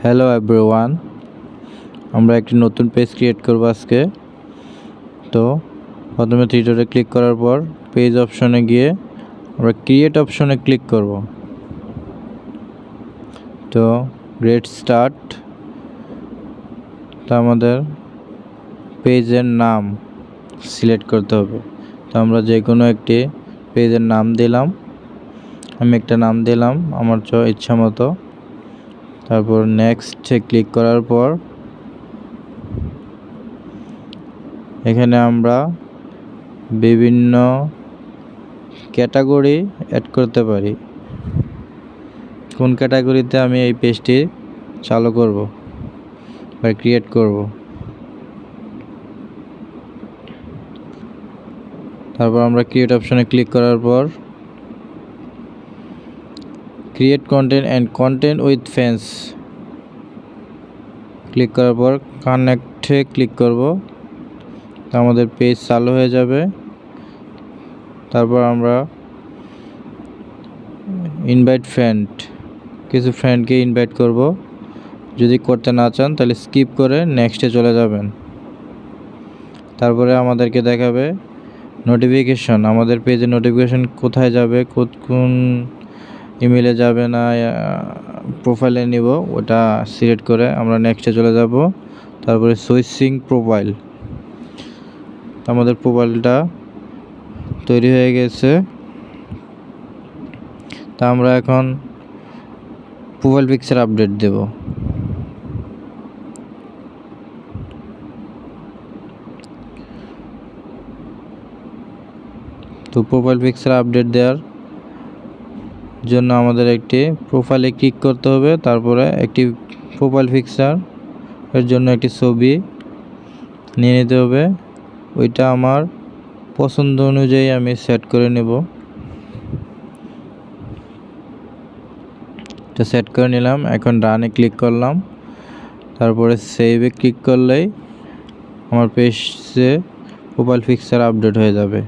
Hello everyone, আমরা একটি নতুন পেজ ক্রিয়েট করব আজকে। তো প্রথমে থ্রি ডটে ক্লিক করার পর পেজ অপশনে গিয়ে আমরা ক্রিয়েট অপশনে ক্লিক করব। তো গেট স্টার্ট, তো আমাদের পেজের নাম সিলেক্ট করতে হবে। তো আমরা যে কোনো একটি পেজের নাম দিলাম, আমি একটা নাম দিলাম আমার ইচ্ছা মতো। তারপর নেক্সটে ক্লিক করার পর এখানে আমরা বিভিন্ন ক্যাটাগরি অ্যাড করতে পারি। কোন ক্যাটাগরিতে আমি এই পেজটি চালু করব বা ক্রিয়েট করব। তারপর আমরা ক্রিয়েট অপশনে ক্লিক করার পর create content and content with friends click করার পর কানেক্টে ক্লিক করব। তো আমাদের পেজ চালু হয়ে যাবে। তারপর আমরা ইনভাইট ফ্রেন্ড, কিছু ফ্রেন্ডকে ইনভাইট করব। যদি করতে না চান তাহলে স্কিপ করে নেক্সটে চলে যাবেন। তারপরে আমাদেরকে দেখাবে নোটিফিকেশন, আমাদের পেজে নোটিফিকেশন কোথায় যাবে, কোন ইমেলে যাবে না প্রোফাইলে নিব, ওটা সিলেক্ট করে আমরা নেক্সটে চলে যাব। তারপরে সুইচিং প্রোফাইল, আমাদের প্রোফাইলটা তৈরি হয়ে গেছে। তা আমরা এখন প্রোফাইল পিকচার আপডেট দেব। তো প্রোফাইল পিকচার আপডেট দেওয়ার জন্য আমাদের একটি প্রোফাইলে ক্লিক করতে হবে। তারপরে একটি প্রোফাইল পিকচার এর জন্য একটি ছবি নিয়ে নিতে হবে। ওইটা আমার পছন্দ অনুযায়ী আমি সেট করে নেব। এটা সেট করে নিলাম। এখন ডানে ক্লিক করলাম। তারপরে সেভে ক্লিক করলেই আমার পেজে প্রোফাইল পিকচার আপডেট হয়ে যাবে।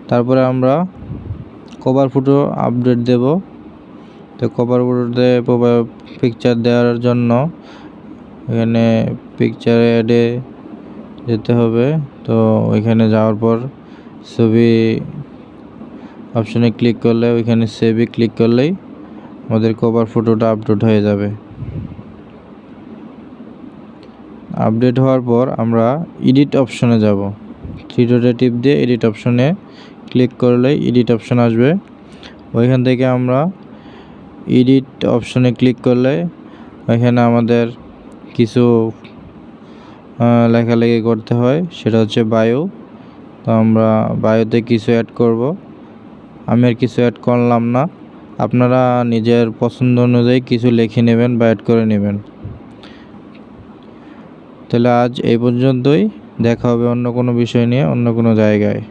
তারপরে আমরা কভার ফটো আপডেট দেব। তো কভার ফটোতে প্রোফাইল পিকচার দেওয়ার জন্য এখানে পিকচার অ্যাডে যেতে হবে। তো ওইখানে যাওয়ার পর ছবি অপশনে ক্লিক করলে ওইখানে সেভে ক্লিক করলেই আমাদের কভার ফটোটা আপলোড হয়ে যাবে। আপডেট হওয়ার পর আমরা এডিট অপশনে যাব। থ্রি ডটে টিপ দিয়ে এডিট অপশনে ক্লিক করলেই এডিট অপশন আসবে। ওইখান থেকে আমরা এডিট অপশনে ক্লিক করলে ওইখানে আমাদের কিছু লেখালেখি করতে হয়, সেটা হচ্ছে বায়ো। তো আমরা বায়োতে কিছু অ্যাড করব। আমি আর কিছু অ্যাড করলাম না, আপনারা নিজের পছন্দ অনুযায়ী কিছু লিখে নেবেন বা অ্যাড করে নেবেন। তাহলে আজ এই পর্যন্তই, দেখা হবে অন্য কোনো বিষয় নিয়ে অন্য কোনো জায়গায়।